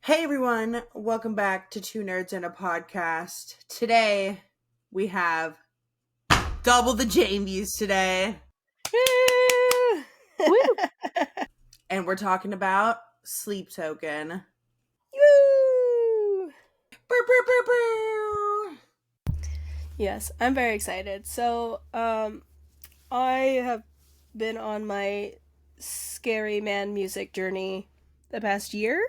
Hey everyone, welcome back to Two Nerds and a Podcast. Today we have double the Jamies today, Woo! Woo! and we're talking about Sleep Token. Woo! Brr, brr, brr, brr. Yes, I'm very excited. So, I have been on my scary man music journey the past year.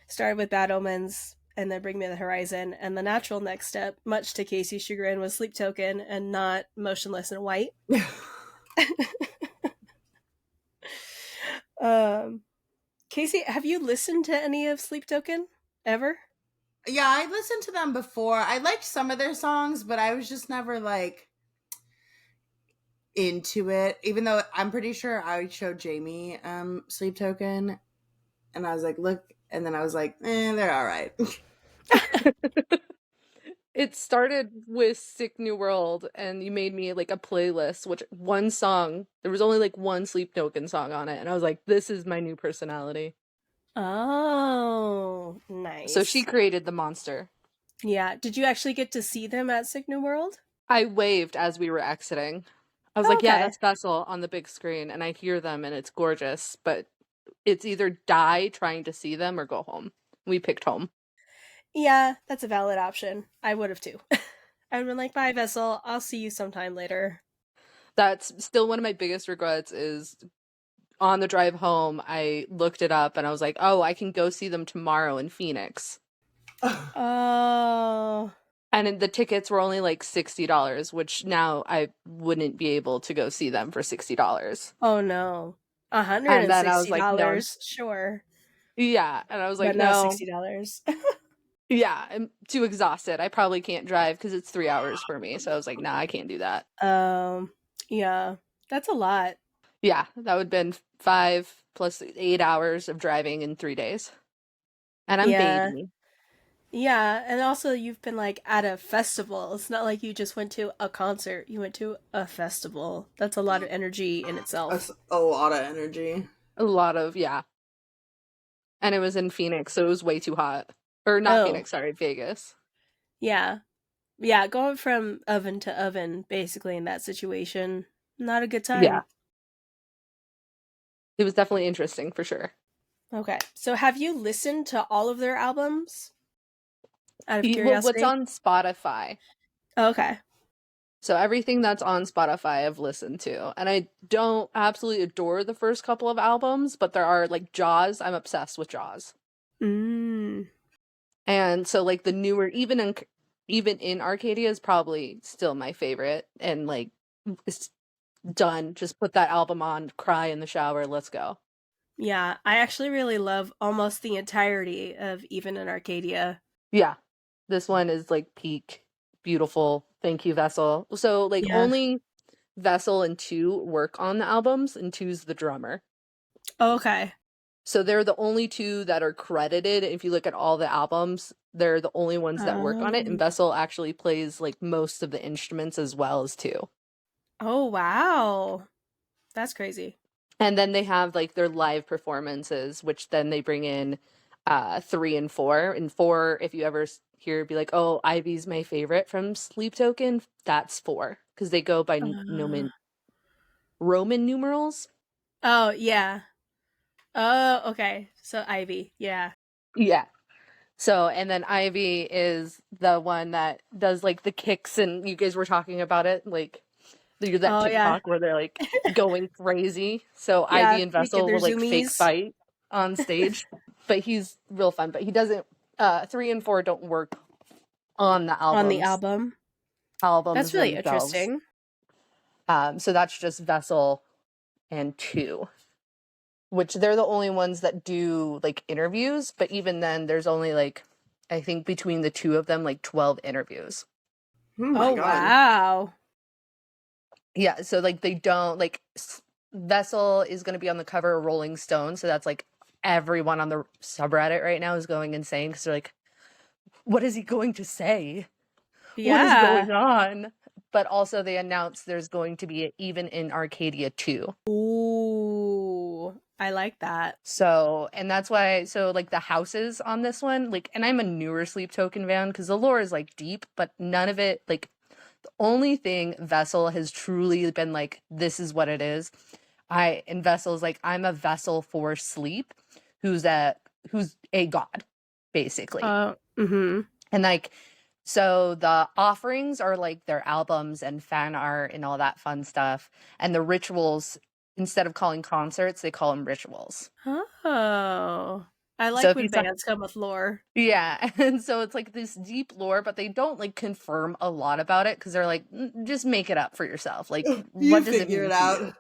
Started with Bad Omens, and then Bring Me the Horizon, and the natural next step, much to Kacie's chagrin, was Sleep Token and not Motionless in White. Kacie, have you listened to any of Sleep Token ever? Yeah, I listened to them before. I liked some of their songs, but I was just never into it. Even though I'm pretty sure I showed Jamie Sleep Token, and I was like, look, and then I was like, they're all right. It started with Sick New World, and you made me like a playlist, which one song, there was only like one Sleep Token song on it, and I was like, this is my new personality. Oh, nice. So she created the monster. Yeah. Did you actually get to see them at Sick New World? I waved as we were exiting. I was like, yeah, that's Vessel on the big screen, and I hear them, and it's gorgeous, but it's either die trying to see them or go home. We picked home. Yeah, that's a valid option. I would have too. I would have been like, bye, Vessel. I'll see you sometime later. That's still one of my biggest regrets is on the drive home, I looked it up and I was like, oh, I can go see them tomorrow in Phoenix. Oh. And the tickets were only like $60, which now I wouldn't be able to go see them for $60. Oh, no. $160, And then I was like, no. Sure. Yeah. And I was like, but no. Not $60. Yeah, I'm too exhausted. I probably can't drive because it's 3 hours for me. So I was like, nah, I can't do that. Yeah. That's a lot. Yeah, that would have been 5 plus 8 hours of driving in 3 days. And I'm baby. Yeah, and also you've been like at a festival. It's not like you just went to a concert. You went to a festival. That's a lot of energy in itself. That's a lot of energy. A lot of, yeah. And it was in Phoenix, so it was way too hot. Or not Phoenix, sorry, Vegas. Yeah. Yeah, going from oven to oven, basically, in that situation, not a good time. Yeah. It was definitely interesting, for sure. Okay. So have you listened to all of their albums? Out of curiosity? What's on Spotify. Okay. So everything that's on Spotify I've listened to. And I don't absolutely adore the first couple of albums, but there are, like, Jaws. I'm obsessed with Jaws. And so, like, the newer, even in Arcadia is probably still my favorite. And, like, it's done. Just put that album on, cry in the shower, let's go. Yeah, I actually really love almost the entirety of Even in Arcadia. Yeah. This one is, like, peak. Beautiful. Thank you, Vessel. So, like, only Vessel and 2 work on the albums, and 2's the drummer. Okay. So they're the only 2 that are credited. If you look at all the albums, they're the only ones that work on it, and Vessel actually plays, like, most of the instruments as well as 2. Oh, wow. That's crazy. And then they have, like, their live performances, which then they bring in 3 and 4. And 4, if you ever hear, be like, oh, Ivy's my favorite from Sleep Token, that's 4. Because they go by Roman numerals. Oh, yeah. Oh, okay. So Ivy, yeah. Yeah. So, and then Ivy is the one that does, like, the kicks, and you guys were talking about it, like, that TikTok where they're, like, going crazy. So Ivy and Vessel will, like, fake fight on stage. But he's real fun. But he doesn't, 3 and 4 don't work on the album. On the album? That's really interesting. So that's just Vessel and 2. Which they're the only ones that do, like, interviews, but even then there's only, like, I think between the 2 of them, like, 12 interviews. Oh, wow. Yeah, so, like, they don't, like, Vessel is going to be on the cover of Rolling Stone, so that's, like, everyone on the subreddit right now is going insane because they're like, what is he going to say? Yeah. What is going on? But also they announced there's going to be Even in Arcadia 2. Ooh. I like that. So, and that's why, so like the houses on this one, like, and I'm a newer Sleep Token fan because the lore is like deep, but none of it, like, the only thing Vessel has truly been like, this is what it is. And Vessel's like, I'm a vessel for sleep who's a god, basically. Mm-hmm. And like, so the offerings are like their albums and fan art and all that fun stuff. And the rituals, instead of calling concerts, they call them rituals. Oh. I like So if when you bands come with lore. Yeah. And so it's like this deep lore, but they don't like confirm a lot about it because they're like, just make it up for yourself. Like, what does it mean it to out? you?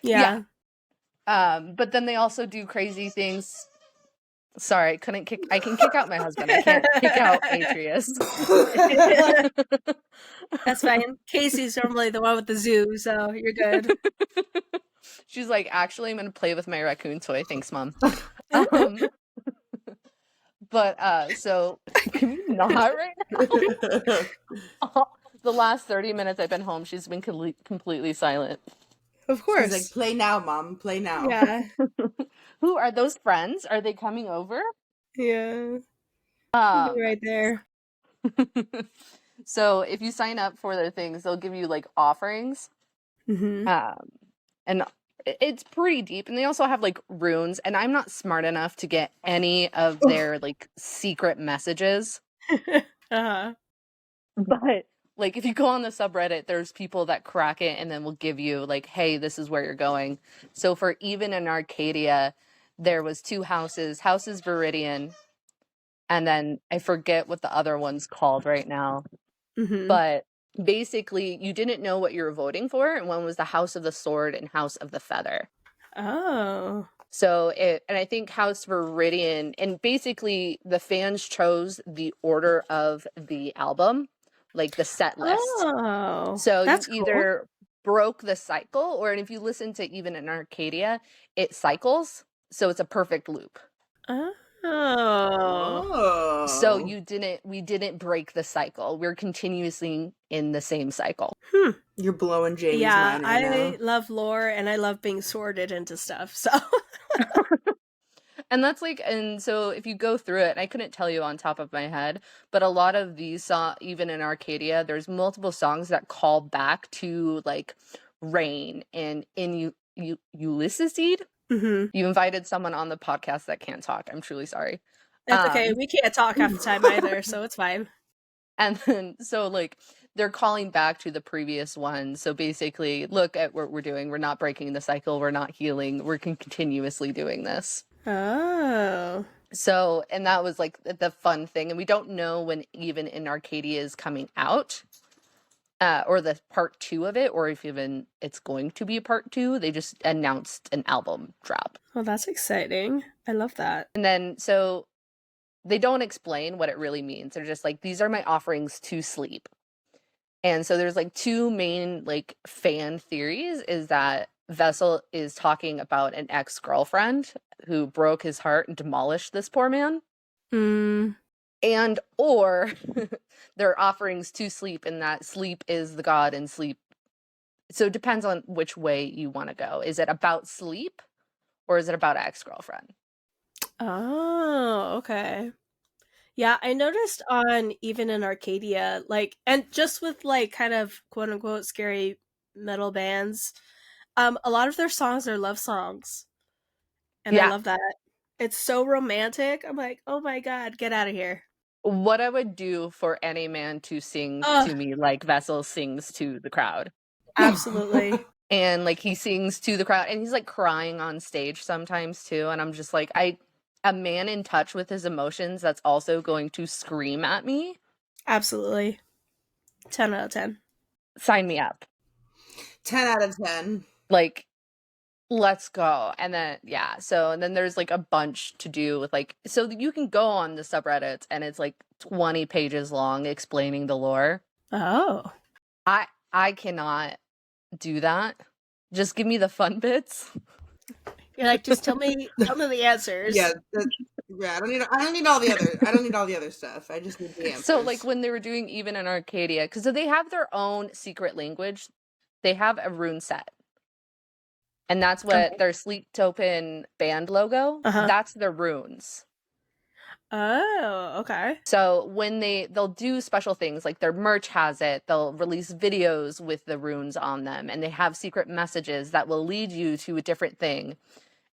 Yeah. But then they also do crazy things. Sorry, I can kick out my husband. I can't kick out Atreus. That's fine. Kacie's normally the one with the zoo, so you're good. She's like, actually, I'm gonna play with my raccoon toy. Thanks, Mom. But so can we not right now? The last 30 minutes I've been home, she's been completely silent. Of course. She's like, play now, Mom. Play now. Yeah. Who are those friends? Are they coming over? Yeah. Right there. So if you sign up for their things, they'll give you like offerings. Mm-hmm. And it's pretty deep. And they also have like runes. And I'm not smart enough to get any of their like secret messages. Uh-huh. But like if you go on the subreddit, there's people that crack it and then will give you like, hey, this is where you're going. So for even in Arcadia, there was 2 houses Viridian, and then I forget what the other one's called right now. Mm-hmm. But basically you didn't know what you were voting for, and one was the House of the Sword and House of the Feather. Oh. So and I think House Viridian, and basically the fans chose the order of the album, like the set list. Oh. So that's you either broke the cycle, or if you listen to even in Arcadia, it cycles. So it's a perfect loop. Oh. So we didn't break the cycle. We're continuously in the same cycle. You're blowing Jamie's mind right now. I love lore and I love being sorted into stuff. So And that's like, and so if you go through it, and I couldn't tell you on top of my head, but a lot of these songs, even in Arcadia, there's multiple songs that call back to like rain. And in Ulysses Seed, you invited someone on the podcast that can't talk. I'm truly sorry. That's okay. We can't talk half the time either, so it's fine. And then, so like, they're calling back to the previous one. So basically, look at what we're doing. We're not breaking the cycle. We're not healing. We're continuously doing this. Oh. So, and that was like the fun thing. And we don't know when even in Arcadia is coming out, or the part 2 of it, or if even it's going to be a part 2. They just announced an album drop. Oh, that's exciting. I love that. And then, so they don't explain what it really means. They're just like, these are my offerings to sleep. And so there's like 2 main like fan theories, is that Vessel is talking about an ex-girlfriend who broke his heart and demolished this poor man. And or their offerings to sleep, and that sleep is the god and sleep. So it depends on which way you want to go. Is it about sleep, or is it about ex-girlfriend? Oh, okay. Yeah, I noticed on even in Arcadia, like, and just with like kind of quote unquote scary metal bands, a lot of their songs are love songs. And I love that. It's so romantic. I'm like, oh my god, get out of here. What I would do for any man to sing to me like Vessel sings to the crowd. Absolutely. And like he sings to the crowd, and he's like crying on stage sometimes too. And I'm just like, a man in touch with his emotions that's also going to scream at me. Absolutely. 10 out of 10. Sign me up. 10 out of 10. Like, let's go. And then, yeah. So, and then there's like a bunch to do with like, so you can go on the subreddits and it's like 20 pages long explaining the lore. Oh. I cannot do that. Just give me the fun bits. You're like, just tell me the answers. Yeah, I don't need all the other stuff. I just need the answers. So like when they were doing even in Arcadia, because they have their own secret language, they have a rune set. And that's what their Sleep Token band logo, that's their runes. Oh, okay. So when they'll do special things, like their merch has it, they'll release videos with the runes on them, and they have secret messages that will lead you to a different thing.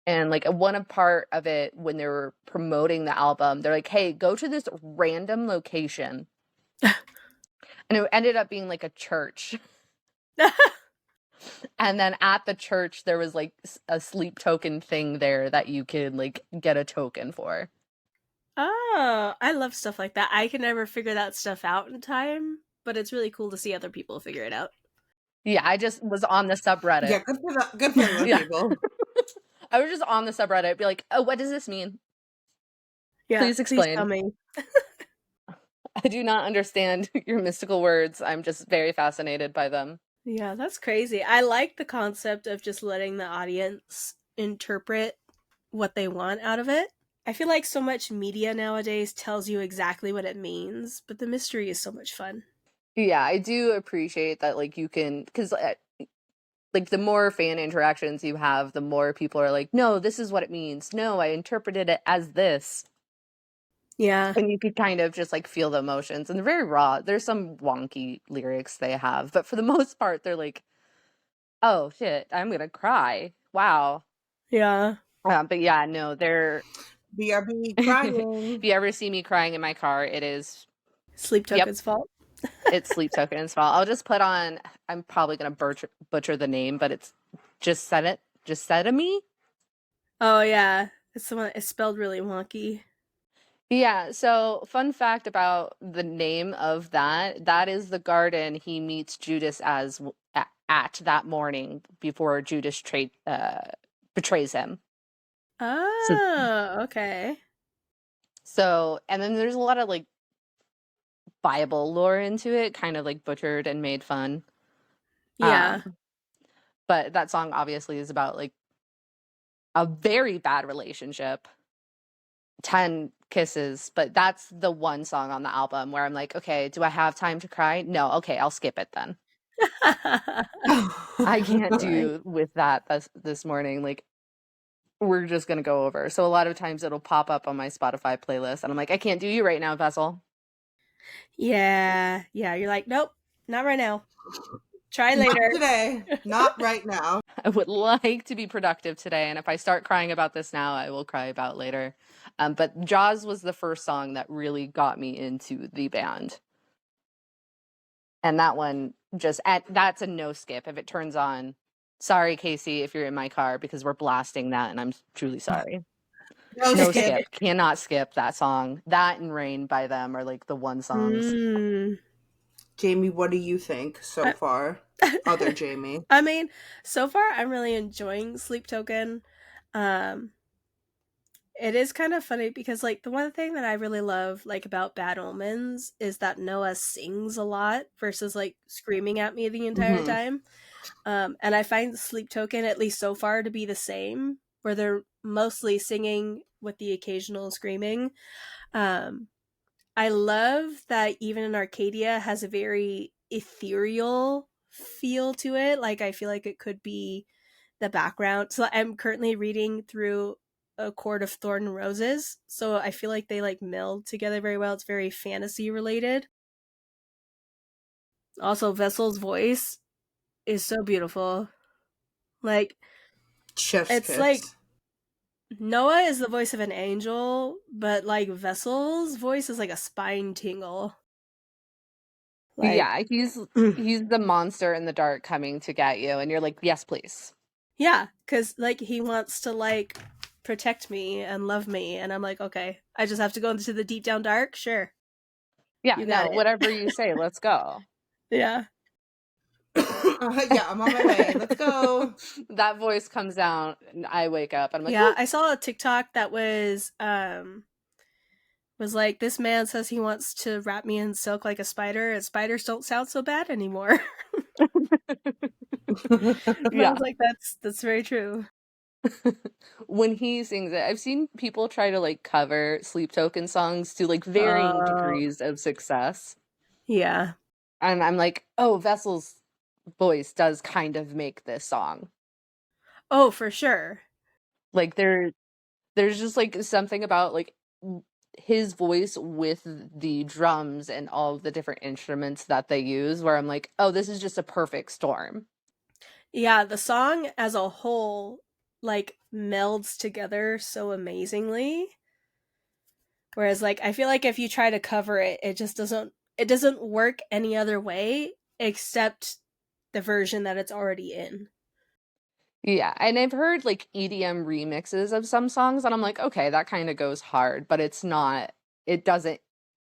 And like one part of it, when they were promoting the album, they're like, hey, go to this random location. And it ended up being like a church. And then at the church, there was like a sleep token thing there that you could like get a token for. Oh, I love stuff like that. I can never figure that stuff out in time, but it's really cool to see other people figure it out. Yeah, I just was on the subreddit. Yeah, good for those people. I was just on the subreddit, be like, oh, what does this mean? Yeah, please explain. Please tell me. I do not understand your mystical words. I'm just very fascinated by them. Yeah, that's crazy. I like the concept of just letting the audience interpret what they want out of it. I feel like so much media nowadays tells you exactly what it means, but the mystery is so much fun. Yeah, I do appreciate that, like, you can, because, like, the more fan interactions you have, the more people are like, no, this is what it means. No, I interpreted it as this. Yeah. And you could kind of just, like, feel the emotions. And they're very raw. There's some wonky lyrics they have, but for the most part, they're like, oh, shit, I'm gonna cry. Wow. Yeah. But yeah, no, they're... BRB crying. If you ever see me crying in my car, it is... Sleep Token's fault. It's Sleep Token's fault. I'll just put on... I'm probably gonna butcher the name, but it's Just Me. Oh, yeah. It's the one. It's spelled really wonky. Yeah, so fun fact about the name of that is the garden he meets Judas at that morning before Judas betrays him. Oh, okay. So, and then there's a lot of like Bible lore into it, kind of like butchered and made fun. Yeah. But that song obviously is about like a very bad relationship. 10 kisses, but that's the one song on the album where I'm like, okay, do I have time to cry? No, okay, I'll skip it then. I can't do with that this morning. Like, we're just gonna go over. So a lot of times it'll pop up on my Spotify playlist, and I'm like, I can't do you right now, Vessel. Yeah, you're like, nope, not right now. Try later. Not today. Not right now. I would like to be productive today, and if I start crying about this now, I will cry about later. But Jaws was the first song that really got me into the band. And that one that's a no skip. If it turns on, sorry, Kacie, if you're in my car, because we're blasting that, and I'm truly sorry. No skip. Cannot skip that song. That and Rain by them are like the one songs. Jamie, what do you think so far? Other Jamie. I mean, so far I'm really enjoying Sleep Token. It is kind of funny because like the one thing that I really love like about Bad Omens is that Noah sings a lot versus like screaming at me the entire time. And I find Sleep Token, at least so far, to be the same, where they're mostly singing with the occasional screaming. I love that even in Arcadia has a very ethereal feel to it. Like I feel like it could be the background. So I'm currently reading through A Court of Thorn and Roses, so I feel like they like meld together very well. It's very fantasy related. Also, Vessel's voice is so beautiful. Like, Chef's it's kiss. like Noah is the voice of an angel, but like Vessel's voice is like a spine tingle. Like, yeah, he's the monster in the dark coming to get you, and you're like, yes, please. Yeah, because like he wants to like protect me and love me, and I'm like, okay, I just have to go into the deep down dark. Sure. Yeah, no, whatever you say, let's go. Yeah. Yeah, I'm on my way. Let's go. That voice comes out, and I wake up, and I'm like, yeah. I saw a TikTok that was like, this man says he wants to wrap me in silk like a spider, and spiders don't sound so bad anymore. Yeah, I was like, that's very true. When he sings it, I've seen people try to like cover Sleep Token songs to like varying degrees of success. Yeah. And I'm like, oh, Vessel's voice does kind of make this song. Oh, for sure. Like there's just like something about like his voice with the drums and all of the different instruments that they use where I'm like, oh, this is just a perfect storm. Yeah, the song as a whole like melds together so amazingly. Whereas like I feel like if you try to cover it, it doesn't work any other way except the version that it's already in. Yeah, and I've heard like EDM remixes of some songs and I'm like, okay, that kind of goes hard, but it doesn't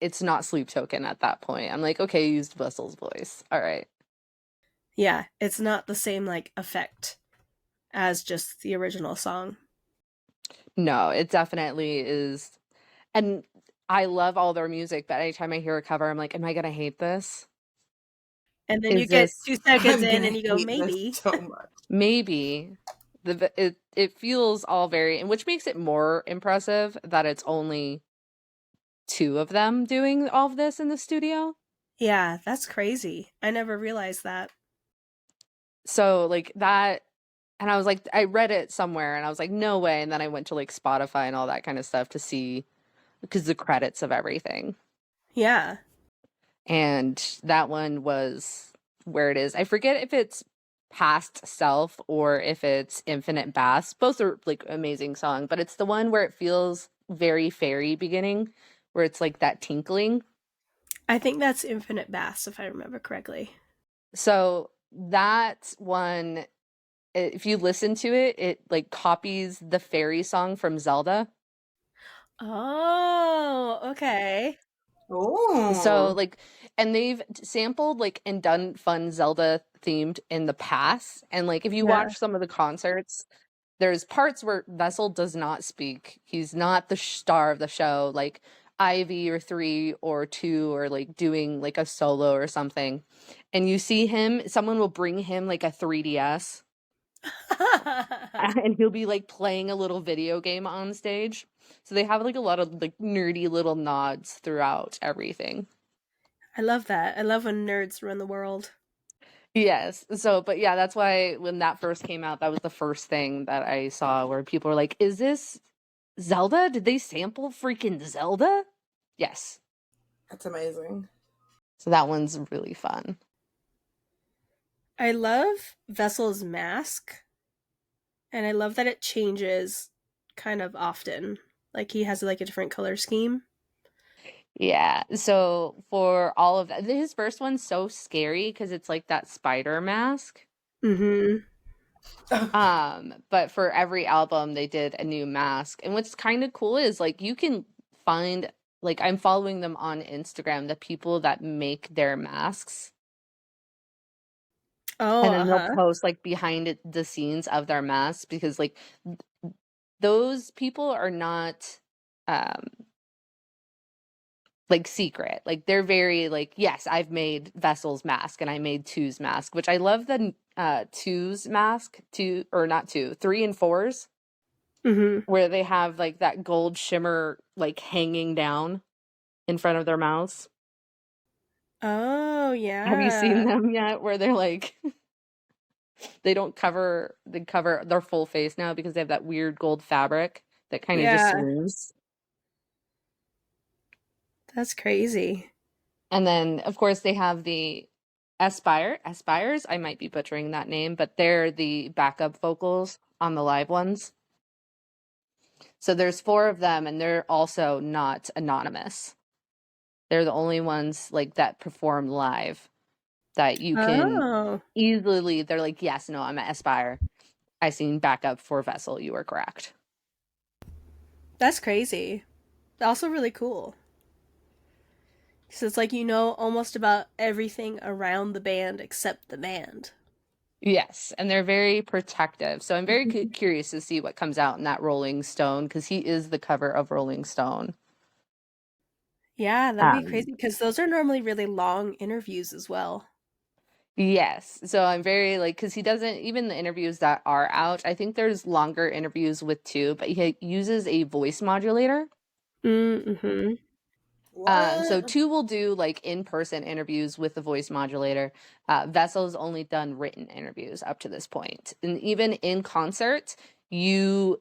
it's not Sleep Token at that point. I'm like, okay, you used Vessel's voice. All right. Yeah, it's not the same like effect as just the original song. No, it definitely is. And I love all their music, but anytime I hear a cover, I'm like, am I gonna hate this? And then you Is get this 2 seconds I'm in gonna and you go, hate this maybe. so much. maybe it feels all very, and which makes it more impressive that it's only two of them doing all of this in the studio. Yeah, that's crazy. I never realized that. So like that, and I was like, I read it somewhere and I was like, no way. And then I went to like Spotify and all that kind of stuff to see because the credits of everything. Yeah. And that one was where it is. I forget if it's Past Self or if it's Infinite Bass. Both are like amazing song, but it's the one where it feels very fairy beginning, where it's like that tinkling. I think that's Infinite Bass if I remember correctly. So that one, if you listen to it, it like copies the fairy song from Zelda. Oh, okay. So Oh. like, and they've sampled like and done fun Zelda themed in the past. And like, if you Yeah. watch some of the concerts, there's parts where Vessel does not speak. He's not the star of the show. Like Ivy or 3 or 2 or like doing like a solo or something. And you see him, someone will bring him like a 3DS and he'll be like playing a little video game on stage. So they have like a lot of like nerdy little nods throughout everything. I love that. I love when nerds run the world. Yes. So, but yeah, that's why when that first came out, that was the first thing that I saw where people were like, is this Zelda? Did they sample freaking Zelda? Yes. That's amazing. So that one's really fun. I love Vessel's mask, and I love that it changes kind of often. Like he has like a different color scheme. Yeah. So for all of that, his first one's so scary because it's like that spider mask. Mm-hmm. But for every album they did a new mask. And what's kind of cool is like you can find like I'm following them on Instagram, the people that make their masks. Oh, And then they'll uh-huh. post like behind the scenes of their masks because like those people are not um like secret. Like they're very like, yes, I've made Vessel's mask and I made Two's mask, which I love the Two's mask, two or not two, 3 and 4s, Mm-hmm. where they have like that gold shimmer like hanging down in front of their mouths. Oh, Have you seen yeah. them yet? Where they're like they don't cover their full face now because they have that weird gold fabric that kind of just Yeah. swings. That's crazy. And then of course they have the Aspires. I might be butchering that name, but they're the backup vocals on the live ones. So there's 4 of them and they're also not anonymous. They're the only ones like that perform live that you can Oh, easily, they're like, yes, no, I'm at Aspire. I seen backup for Vessel. You were correct. that's crazy. Also really cool. So it's like you know almost about everything around the band except the band. Yes, and they're very protective. So I'm very curious to see what comes out in that Rolling Stone because he is the cover of Rolling Stone. Yeah, that'd be Um, crazy because those are normally really long interviews as well. yes. So I'm very like, because he doesn't, even the interviews that are out, I think there's longer interviews with 2, but he uses a voice modulator. Mm-hmm. So 2 will do like in-person interviews with the voice modulator. Vessel's only done written interviews up to this point. And even in concert, you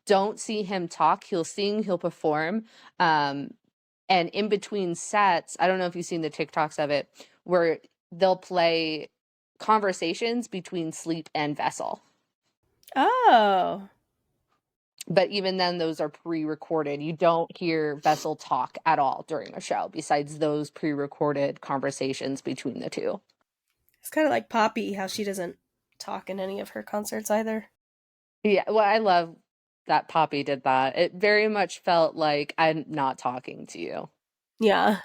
don't see him talk. He'll sing, he'll perform. And in between sets, I don't know if you've seen the TikToks of it, where they'll play conversations between Sleep and Vessel. Oh. But even then, those are pre-recorded. You don't hear Vessel talk at all during a show, besides those pre-recorded conversations between the two. It's kind of like Poppy, how she doesn't talk in any of her concerts either. Yeah, well, I love that Poppy did that. It very much felt like I'm not talking to you. Yeah.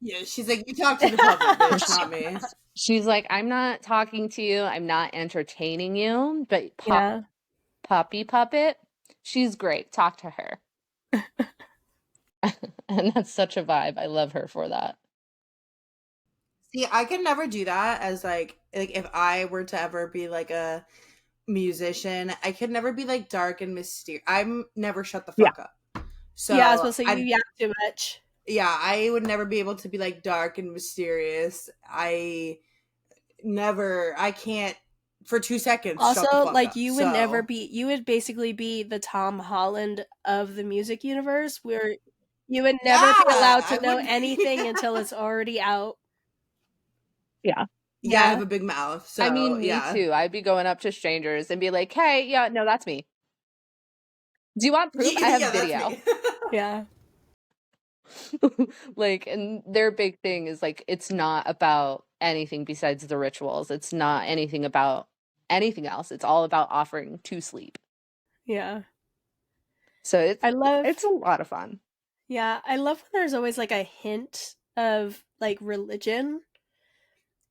Yeah, she's like, you talk to the public, bitch, not me. She's like, I'm not talking to you. I'm not entertaining you. But Yeah. Poppy Puppet, she's great. Talk to her. And that's such a vibe. I love her for that. See, I could never do that as like if I were to ever be like a musician, I could never be like dark and mysterious. I'm never shut the fuck up. So yeah, I was supposed to say you yak too much. Yeah, I would never be able to be like dark and mysterious. I can't for 2 seconds. Also, shut the fuck like up. you would never be. You would basically be the Tom Holland of the music universe, where you would never be allowed to know anything until it's already out. Yeah. Yeah, I have a big mouth. So I mean, me too. I'd be going up to strangers and be like, "Hey, yeah, no, that's me. Do you want proof? I have video." Yeah. Like, and their big thing is like, it's not about anything besides the rituals. It's not anything about anything else. It's all about offering to Sleep. Yeah. So it's a lot of fun. Yeah, I love when there's always like a hint of like religion.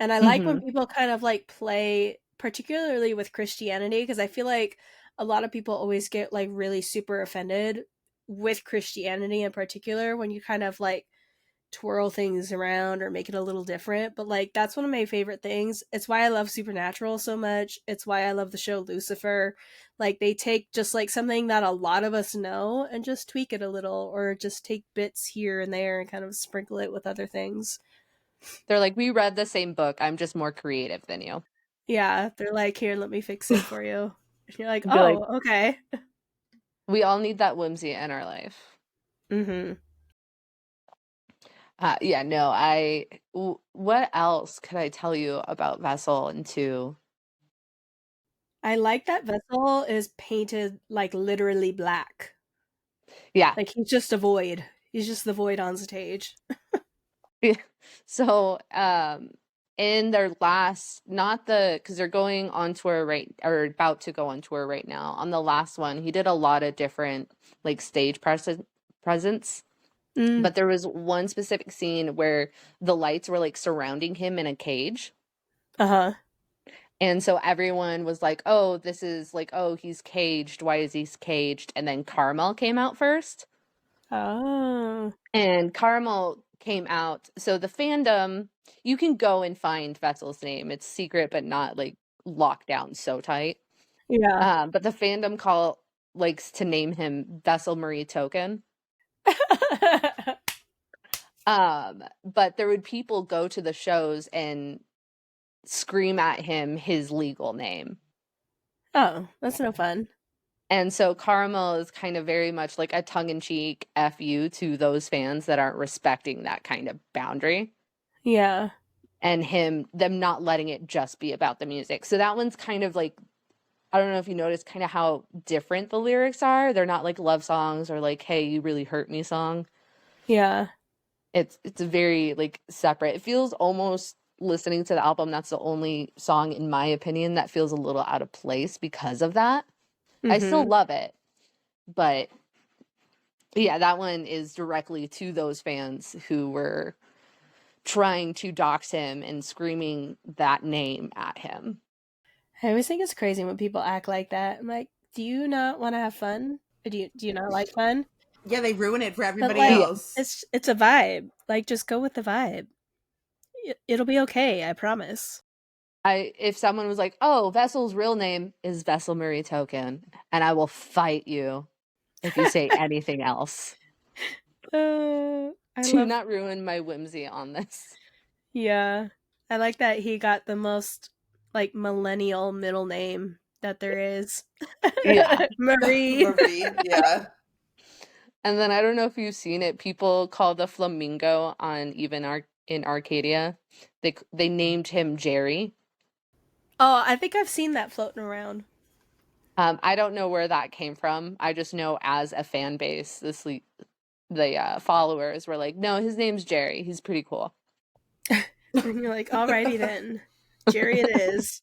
And I like when people kind of like play, particularly with Christianity, because I feel like a lot of people always get like really super offended with Christianity in particular when you kind of like twirl things around or make it a little different. But like that's one of my favorite things. It's why I love Supernatural so much. It's why I love the show Lucifer. Like they take just like something that a lot of us know and just tweak it a little, or just take bits here and there and kind of sprinkle it with other things. They're like, we read the same book. I'm just more creative than you. Yeah, they're like, here, let me fix it for you. And you're like, oh, okay. We all need that whimsy in our life. Mm-hmm. Yeah, no, what else could I tell you about Vessel and 2? I like that Vessel is painted like literally black. Yeah. Like he's just a void. He's just the void on stage. Yeah. So, in their last, because they're going on tour or about to go on tour right now. On the last one, he did a lot of different like stage presence. But there was one specific scene where the lights were like surrounding him in a cage. Uh-huh. And so everyone was like, oh, this is like, oh, he's caged. Why is he caged? And then Carmel came out first. Oh. And Carmel came out. So the fandom, you can go and find Vessel's name. It's secret, but not like locked down so tight. Yeah. But the fandom likes to name him Vessel Marie Token. But there would people go to the shows and scream at him his legal name. Oh, that's no fun. And so Carmel is kind of very much like a tongue-in-cheek F you to those fans that aren't respecting that kind of boundary. Yeah. And them not letting it just be about the music. So that one's kind of like, I don't know if you noticed kind of how different the lyrics are. They're not like love songs or like, hey, you really hurt me song. Yeah. It's very like separate. It feels almost, listening to the album, that's the only song in my opinion that feels a little out of place because of that. I still love it, but yeah, that one is directly to those fans who were trying to dox him and screaming that name at him. I always think it's crazy when people act like that. I'm like, do you not want to have fun? Or do you not like fun? Yeah, they ruin it for everybody else. It's a vibe. Like, just go with the vibe. It'll be okay, I promise. If someone was like, oh, Vessel's real name is Vessel Marie Token, and I will fight you if you say anything else. I Do not ruin my whimsy on this. Yeah. I like that he got the most like millennial middle name that there is. Yeah. Marie. Marie, yeah. And then I don't know if you've seen it. People call the flamingo on in Arcadia. They named him Jerry. Oh, I think I've seen that floating around. I don't know where that came from. I just know as a fan base, the followers were like, "No, his name's Jerry. He's pretty cool." And you're like, "Alrighty then, Jerry, it is."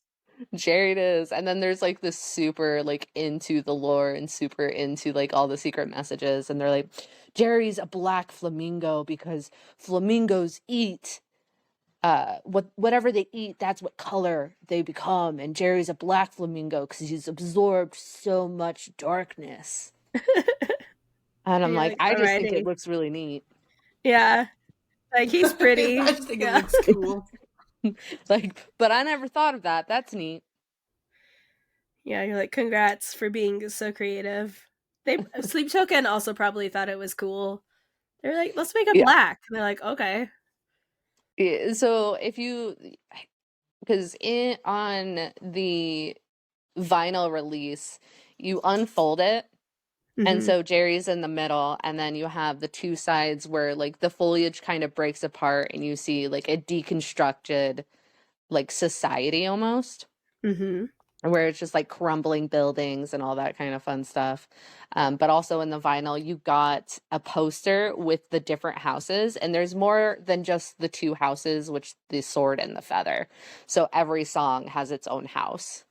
Jerry it is. And then there's like this super like into the lore and super into like all the secret messages, and they're like, Jerry's a black flamingo because flamingos eat whatever they eat, that's what color they become, and Jerry's a black flamingo because he's absorbed so much darkness. And I'm like, I just think it looks really neat. Yeah, like he's pretty. I just think it looks cool. Like, but I never thought of that. That's neat. Yeah, you're like, congrats for being so creative. Sleep Token also probably thought it was cool. They're like, let's make it black. And they're like, okay. Yeah, so because on the vinyl release, you unfold it, and so Jerry's in the middle, and then you have the two sides where like the foliage kind of breaks apart, and you see like a deconstructed like society almost. Where it's just like crumbling buildings and all that kind of fun stuff. But also in the vinyl, you got a poster with the different houses, and there's more than just the two houses, which the sword and the feather. So every song has its own house.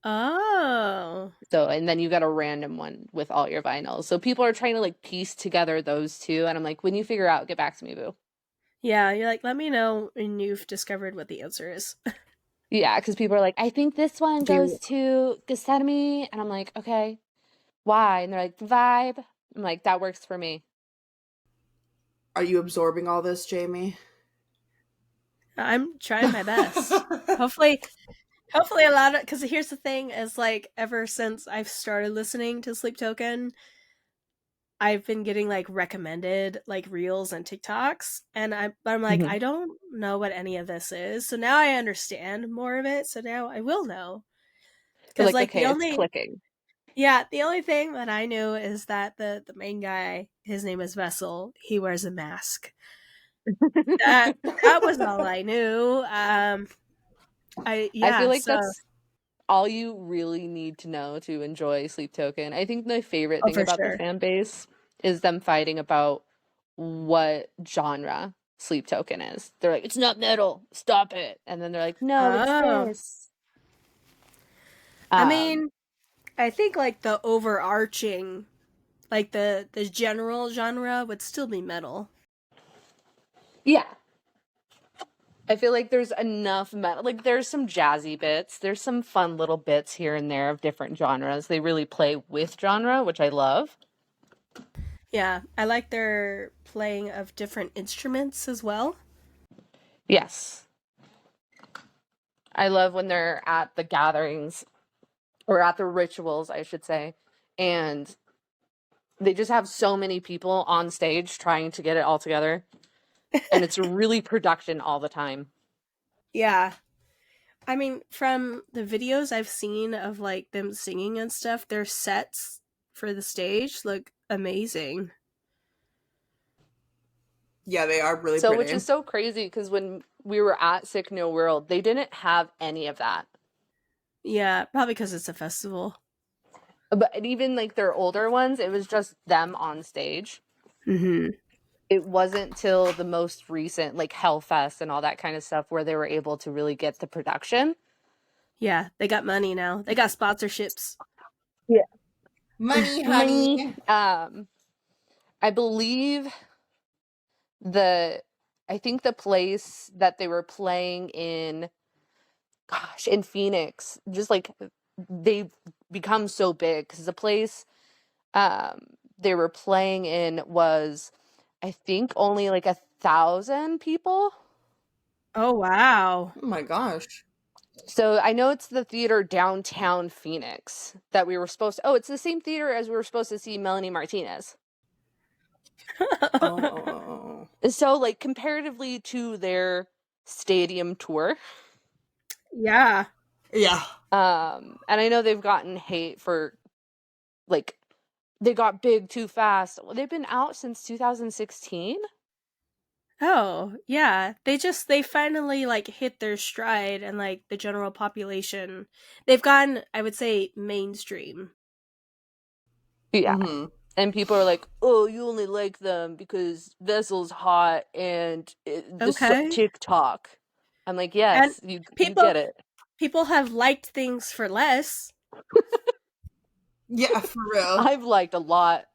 Oh. So, and then you got a random one with all your vinyls. So people are trying to like piece together those two. And I'm like, when you figure out, get back to me, boo. Yeah, you're like, let me know when you've discovered what the answer is. Yeah, because people are like, I think this one goes to Gethsemane. And I'm like, okay, why? And they're like, the vibe. I'm like, that works for me. Are you absorbing all this, Jamie? I'm trying my best. Hopefully a lot of, because here's the thing is like, ever since I've started listening to Sleep Token, I've been getting like recommended like reels and TikToks, and I'm like, I don't know what any of this is. So now I understand more of it. So now I will know. Because like okay, it's clicking. Yeah, the only thing that I knew is that the main guy, his name is Vessel. He wears a mask. that was all I knew. I feel like that's all you really need to know to enjoy Sleep Token. I think my favorite thing about the fan base is them fighting about what genre Sleep Token is. They're like, it's not metal, stop it. And then they're like, no, it's this. I mean, I think like the overarching, like the general genre would still be metal. Yeah. I feel like there's enough metal. Like there's some jazzy bits. There's some fun little bits here and there of different genres. They really play with genre, which I love. Yeah, I like their playing of different instruments as well. Yes. I love when they're at the gatherings, or at the rituals, I should say, and they just have so many people on stage trying to get it all together. And it's really production all the time. Yeah. I mean, from the videos I've seen of like them singing and stuff, their sets for the stage look amazing. Yeah, they are really pretty. Which is so crazy because when we were at Sick No World, they didn't have any of that. Yeah, probably because it's a festival. But even like their older ones, it was just them on stage. It wasn't till the most recent, like Hellfest and all that kind of stuff, where they were able to really get the production. Yeah, they got money now. They got sponsorships. Yeah. Money, honey. I believe I think the place that they were playing in Phoenix, just like they've become so big because the place they were playing in was, I think, only like 1,000 people. Oh, wow. Oh my gosh. So I know it's the theater downtown Phoenix that we were supposed to. Oh, it's the same theater as we were supposed to see Melanie Martinez. Oh. So, like, comparatively to their stadium tour, Yeah. and I know they've gotten hate for, like, they got big too fast. They've been out since 2016. Oh, yeah. They finally like hit their stride and like the general population. They've gone, I would say, mainstream. Yeah. Mm-hmm. And people are like, "Oh, you only like them because Vessel's hot and Okay. TikTok." I'm like, And "Yes, you people get it." people have liked things for less. Yeah, for real. I've liked a lot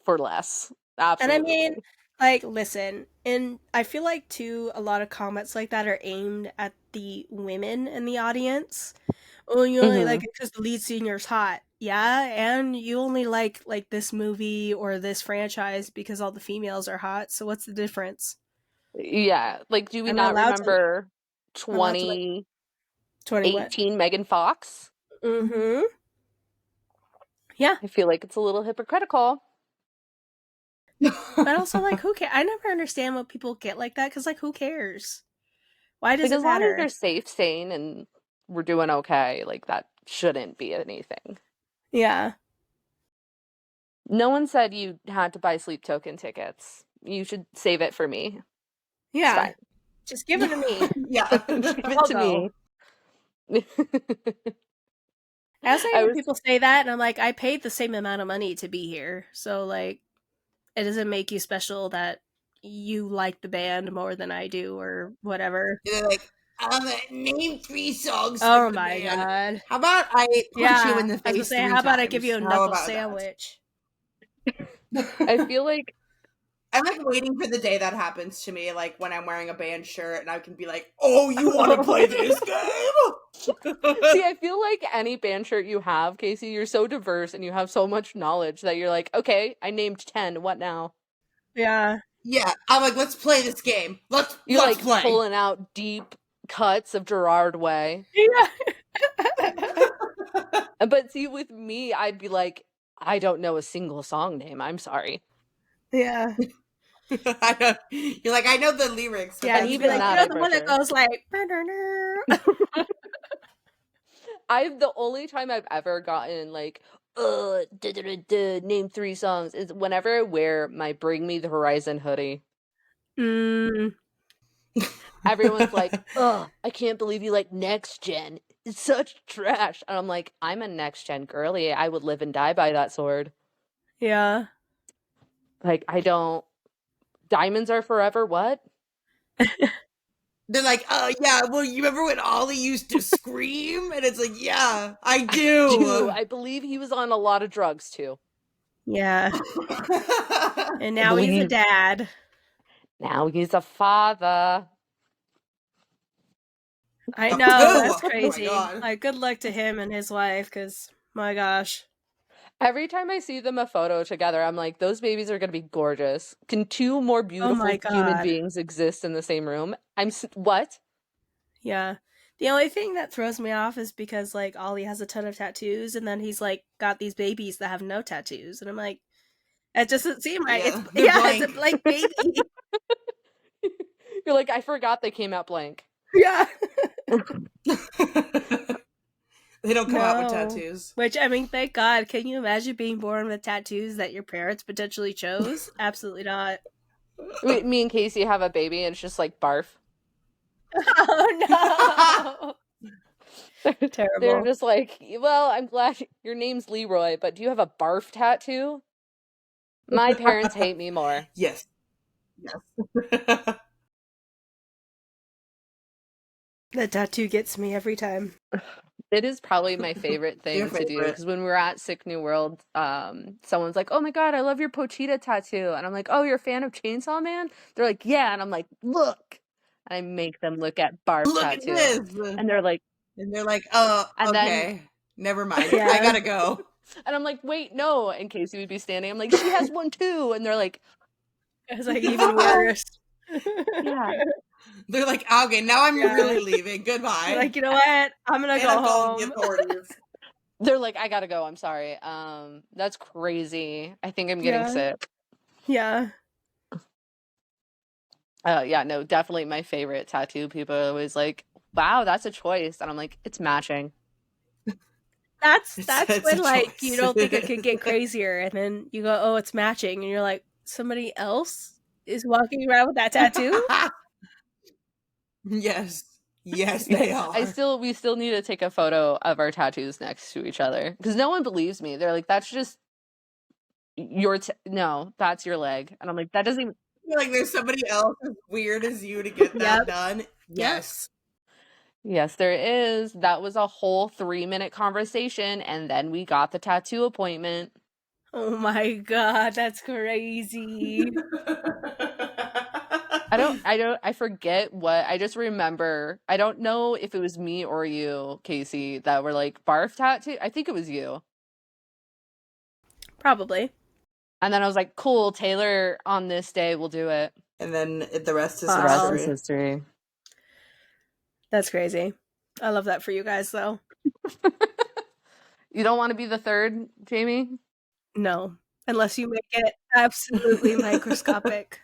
for less. And I mean, Absolutely. like, listen, and I feel like too a lot of comments like that are aimed at the women in the audience. Oh, you only like Mhm. it because the lead senior's hot. Yeah, and you only like this movie or this franchise because all the females are hot. So what's the difference? Yeah, like, do we Am I not allowed to? remember I'm allowed to like 2018 20 what? Megan Fox? Mm-hmm. Yeah, I feel like it's a little hypocritical but also like who cares? I never understand what people get like that because like who cares? Why does because it as long as matter? they're safe, sane, and we're doing okay, like, that shouldn't be anything. Yeah, No one said you had to buy sleep token tickets. You should save it for me. It's yeah. fine. Just give it to me. Yeah. Just give it I'll to go. me. I also hate I when was people say that, and I'm like, I paid the same amount of money to be here, so like, it doesn't make you special that you like the band more than I do, or whatever. They're like, name 3 songs Oh from the my band. god. How about I punch you in Yeah, the I was gonna face say, three how about I give you times? a How knuckle about sandwich? I that? feel like I'm like waiting for the day that happens to me, like when I'm wearing a band shirt and I can be like, "Oh, you want to play this game?" see, I feel like any band shirt you have, Kacie, you're so diverse and you have so much knowledge that you're like, okay, I named 10, what now? Yeah. Yeah, I'm like, "Let's play this game. You're Let's like play." pulling out deep cuts of Gerard Way. Yeah. But see, with me, I'd be like, I don't know a single song name. I'm sorry. Yeah. I know. You're like, I know the lyrics, but Yeah, And you'd be that's even like, that, I the one that butcher. goes like, I've the only time I've ever gotten like, name 3 songs is whenever I wear my Bring Me the Horizon hoodie. mm, Everyone's like, "Ugh, I can't believe you like Next Gen. It's such trash." And I'm like, "I'm a Next Gen girly. I would live and die by that sword." yeah. Like, I don't. Diamonds are forever. What? They're like, "Oh yeah, well, you remember when Ollie used to scream?" And it's like, "Yeah, I I do. do." I believe he was on a lot of drugs too. Yeah. And I now he's a believe dad. now he's a father. I Two. know, that's Oh my crazy. god. Like, good luck to him and his wife, because, my gosh. Every time I see them a photo together, I'm like, those babies are gonna be gorgeous. Can 2 more Oh my beautiful human god. beings exist in the same room? What? Yeah. The only thing that throws me off is because, like, Ollie has a ton of tattoos, and then he's, like, got these babies that have no tattoos. And I'm like, it doesn't seem right. Yeah, they're Yeah, it's a blank. blank baby. You're like, I forgot they came out blank. Yeah. They don't come out with No. tattoos. Which, I mean, thank God. Can you imagine being born with tattoos that your parents potentially chose? Absolutely not. Me and Kacie have a baby, and it's just like barf. Oh, no. They're Terrible. just like, well, I'm glad your name's Leroy, but do you have a barf tattoo? My parents hate me more. Yes. Yes. The tattoo gets me every time. It is probably my favorite Your thing to do favorite. because when we were at Sick New World, someone's like, "Oh my god, I love your Pochita tattoo," and I'm like, "Oh, you're a fan of Chainsaw Man?" They're like, "Yeah," and I'm like, "Look," and I make them look at barf Look at tattoo, this. and they're like, And they're like, "Oh, and then, okay. Never mind. I Yeah. gotta go." and I'm like, "Wait, no," and Kacie would be standing. I'm like, "She has one too," and they're like, It's like even "Oh, worse. yeah." They're like, "Okay, now I'm Yeah. really leaving. Goodbye." Like, you know what? I'm gonna And go I'm calling the home. authorities. They're like, "I gotta go. I'm sorry. That's crazy. I think I'm getting Yeah. sick." Yeah. Yeah, no, definitely my favorite tattoo. People are always like, wow, that's a choice. And I'm like, it's matching. That's It's a when like you choice. don't think it could get crazier, and then you go, oh, it's matching, and you're like, somebody else is walking around with that tattoo. Yes. Yes, Yeah, they are. we still need to take a photo of our tattoos next to each other because no one believes me. They're like, that's just no, that's your leg. And I'm like, that doesn't even. I feel like there's somebody else as weird as you to get Yep. that done. Yep. Yes. Yes, there is. That was a whole 3-minute conversation, and then we got the tattoo appointment. Oh my god, that's crazy. I forget what, I just remember, I don't know if it was me or you, Kacie, that were like, barf tattoo? I think it was you. Probably. And then I was like, cool, Taylor on this day will do it. And then the rest is The rest Wow. is history. history. That's crazy. I love that for you guys, though. You don't want to be the third, Jamie? No, unless you make it absolutely microscopic.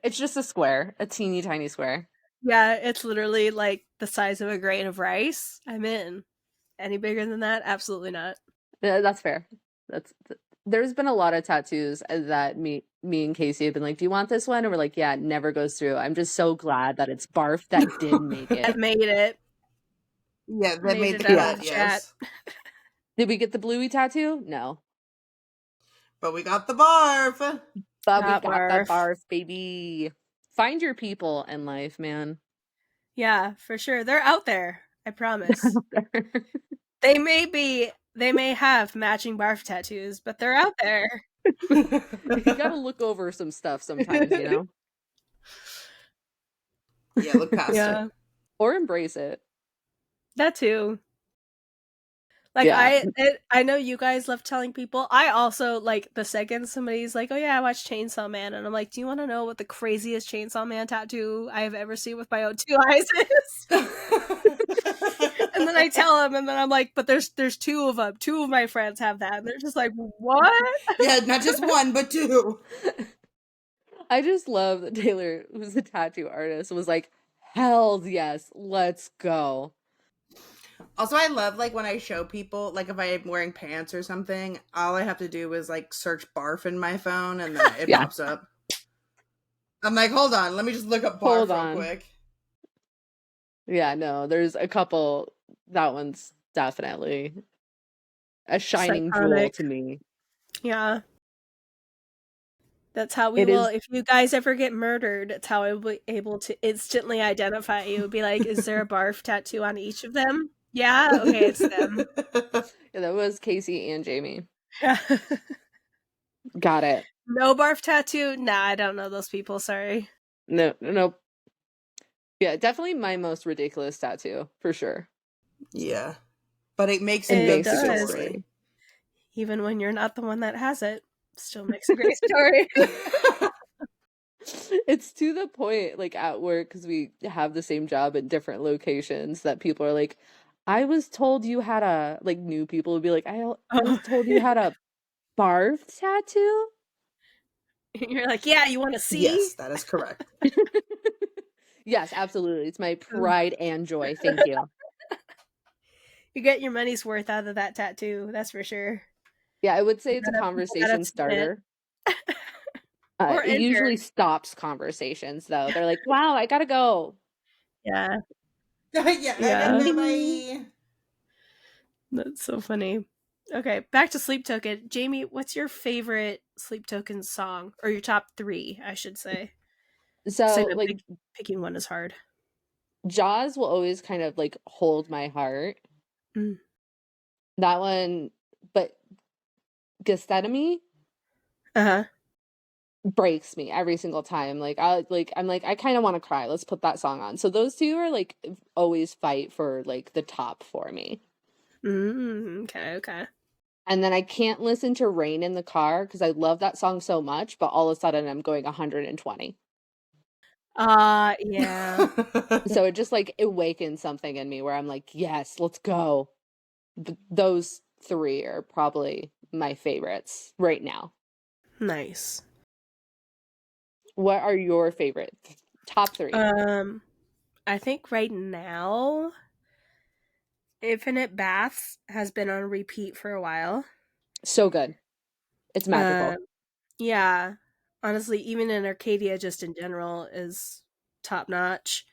It's just a square, a teeny tiny square. Yeah, it's literally like the size of a grain of rice. I'm in. Any bigger than that? Absolutely not. Yeah, that's fair. There's been a lot of tattoos that me and Kacie have been like, do you want this one? And we're like, yeah, it never goes through. I'm just so glad that it's barf that did make it. I've made it. Yeah, that made the it cut, yes. Did we get the bluey tattoo? No. But we got the barf. But we got the barf, baby. Find your people in life, man. Yeah, for sure. They're out there. I promise. They may have matching barf tattoos, but they're out there. You gotta look over some stuff sometimes, you know? Yeah, look past it. Or embrace it. That too. Like, yeah. I know you guys love telling people. I also, like, the second somebody's like, oh yeah, I watched Chainsaw Man, and I'm like, do you want to know what the craziest Chainsaw Man tattoo I have ever seen with my own 2 eyes is? And then I tell them, and then I'm like, but there's 2 of them. 2 of my friends have that, and they're just like, what? Yeah, not just 1, but 2. I just love that Taylor, who's a tattoo artist, was like, hell yes, let's go. Also, I love, like, when I show people, like, if I'm wearing pants or something, all I have to do is, like, search barf in my phone, and then it pops up. I'm like, hold on, let me just look up barf real quick. Yeah, no, there's a couple, that one's definitely a shining jewel to me. Yeah. That's how we will, if you guys ever get murdered, that's how I will be able to instantly identify you. Be like, is there a barf tattoo on each of them? Yeah, okay, it's them. Yeah, that was Kacie and Jamie. Got it. No barf tattoo? Nah, I don't know those people, sorry. No. Yeah, definitely my most ridiculous tattoo, for sure. Yeah. But it makes a good story. Even when you're not the one that has it, still makes a great story. It's to the point, like, at work, because we have the same job at different locations, that people are like, I was told you had a, like, new people would be like, I was told you had a barf tattoo? You're like, yeah, you want to see? Yes, that is correct. Yes, absolutely. It's my pride and joy. Thank you. You get your money's worth out of that tattoo, that's for sure. Yeah, I would say it's a conversation starter. It usually stops conversations, though. They're like, wow, I gotta go. Yeah. Yeah. Bye. That's so funny. Okay, back to Sleep Token. Jamie, what's your favorite Sleep Token song? Or your top 3, I should say. So, like, picking one is hard. Jaws will always kind of, like, hold my heart. That one, but Gethsemane breaks me every single time. I'm like, I kind of want to cry. Let's put that song on. So those 2 are, like, always fight for, like, the top for me. Okay. And then I can't listen to Rain in the car because I love that song so much, but all of a sudden I'm going 120. Yeah. So it just, like, awakens something in me where I'm like, yes, let's go. Those 3 are probably my favorites right now. Nice. What are your favorite top 3? I think right now, Infinite Baths has been on repeat for a while. So good. It's magical. Yeah. Honestly, even in Arcadia, just in general, is top notch.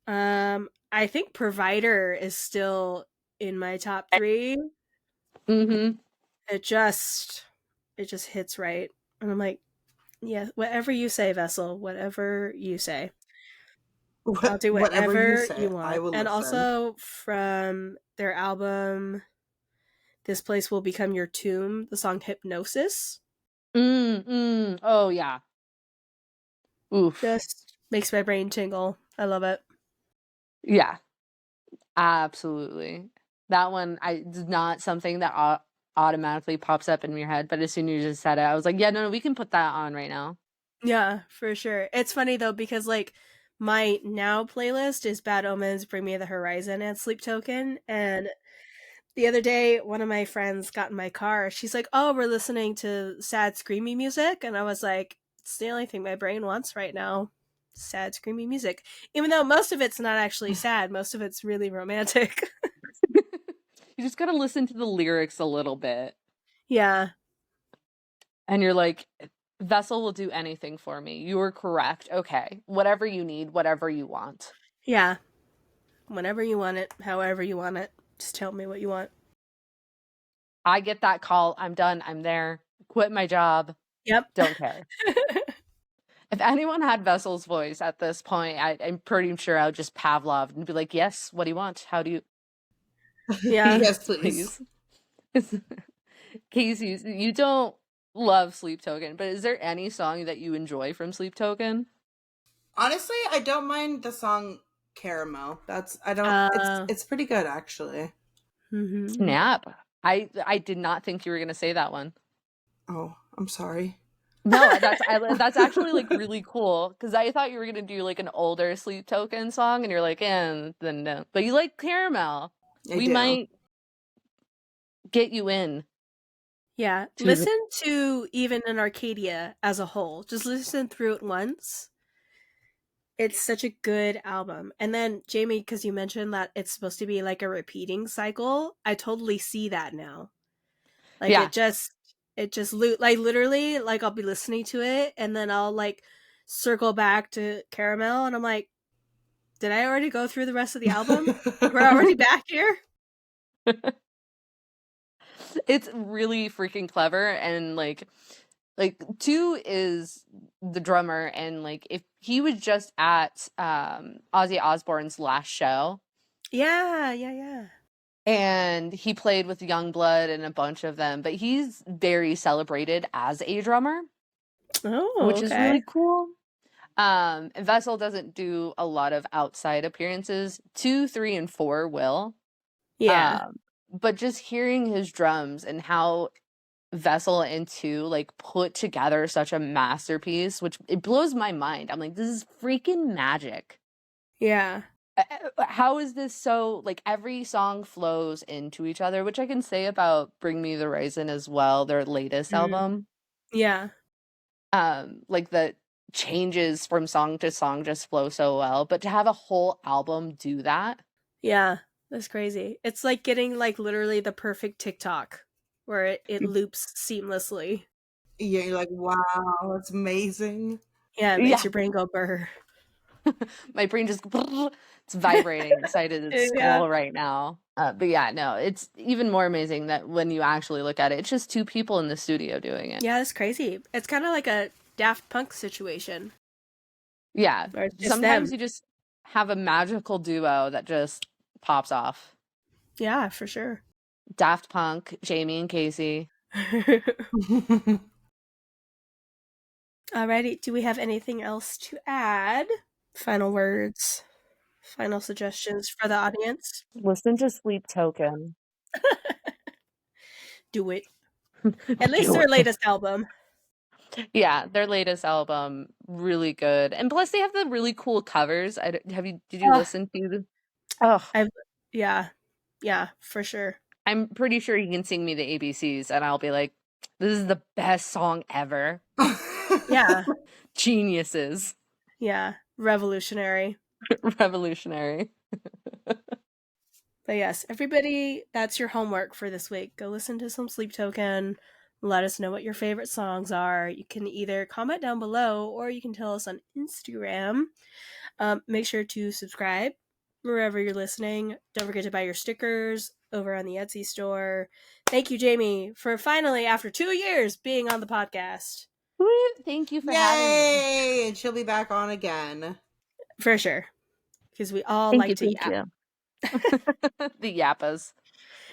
I think Provider is still in my top 3. Mm-hmm. It just hits right. And I'm like, yeah, whatever you say, Vessel, whatever you say. I'll do Whatever you whatever say, you I want. will And listen. also from their album This Place Will Become Your Tomb, the song Hypnosis. Oh yeah. Oof. Just makes my brain tingle. I love it. Yeah. Absolutely. That one is not something that automatically pops up in your head, but as soon as you just said it, I was like, yeah, no, we can put that on right now. Yeah, for sure. It's funny though because like my now playlist is Bad Omens, Bring Me the Horizon, and Sleep Token. And the other day, one of my friends got in my car. She's like, "Oh, we're listening to sad, screamy music," and I was like, "It's the only thing my brain wants right now, sad, screamy music." Even though most of it's not actually sad, most of it's really romantic. You just gotta listen to the lyrics a little bit. Yeah. And you're like, Vessel will do anything for me. You were correct. Okay. Whatever you need, whatever you want. Yeah. Whenever you want it, however you want it, just tell me what you want. I get that call. I'm done. I'm there. Quit my job. Yep. Don't care. If anyone had Vessel's voice at this point, I'm pretty sure I would just Pavlov and be like, yes, what do you want? How do you? Yeah. Yes, please. Please. Kacie, you don't love Sleep Token, but is there any song that you enjoy from Sleep Token? Honestly, I don't mind the song Caramel. It's pretty good actually. Mm-hmm. Snap. I did not think you were gonna say that one. Oh, I'm sorry. No, that's actually like really cool because I thought you were gonna do like an older Sleep Token song, and you're like, then no. But you like Caramel. I We do. might get you in. Yeah. Listen to even an Arcadia as a whole. Just listen through it once. It's such a good album. And then Jamie, because you mentioned that it's supposed to be like a repeating cycle, I totally see that now. Like Yeah. it just like literally like I'll be listening to it and then I'll like circle back to Caramel and I'm like, did I already go through the rest of the album? We're already back here? It's really freaking clever, and like 2 is the drummer, and like if he was just at Ozzy Osbourne's last show. Yeah. And he played with Youngblood and a bunch of them, but he's very celebrated as a drummer, Oh, which is okay. really cool. And Vessel doesn't do a lot of outside appearances. 2, 3, and 4 will. Yeah. But just hearing his drums and how Vessel and 2 like put together such a masterpiece, which it blows my mind. I'm like, this is freaking magic. Yeah. How is this so like every song flows into each other, which I can say about Bring Me the Horizon as well, their latest album. Yeah. Like the changes from song to song just flow so well, but to have a whole album do that. Yeah. That's crazy. It's like getting like literally the perfect TikTok where it loops seamlessly. Yeah, you're like, wow, that's amazing. Yeah, it makes Yeah. your brain go burr. My brain just it's vibrating excited at Yeah. school right now. But yeah, no, it's even more amazing that when you actually look at it, it's just 2 people in the studio doing it. Yeah, that's crazy. It's kind of like a Daft Punk situation. Yeah. Or it's just them. Sometimes you just have a magical duo that just pops off. Yeah, for sure. Daft Punk, Jamie and Kacie. Alrighty, do we have anything else to add? Final words, final suggestions for the audience? Listen to Sleep Token. Do it. At least their latest album. Yeah, their latest album, really good. And plus they have the really cool covers. Did you listen to them? Oh, Yeah, for sure. I'm pretty sure you can sing me the ABCs and I'll be like, this is the best song ever. Yeah. Geniuses. Yeah. Revolutionary. Revolutionary. But yes, everybody, that's your homework for this week. Go listen to some Sleep Token. Let us know what your favorite songs are. You can either comment down below or you can tell us on Instagram. Make sure to subscribe wherever you're listening. Don't forget to buy your stickers over on the Etsy store. Thank you, Jamie, for finally, after 2 years, being on the podcast. Thank you for having me. Yay! And she'll be back on again. For sure. Because we all like to yap. The yappas.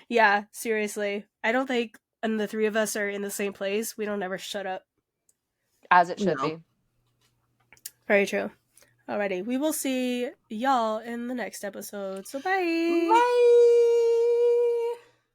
Yeah, seriously. I don't think and the three of us are in the same place. We don't ever shut up. As it should be. Very true. Alrighty, we will see y'all in the next episode. So bye! Bye!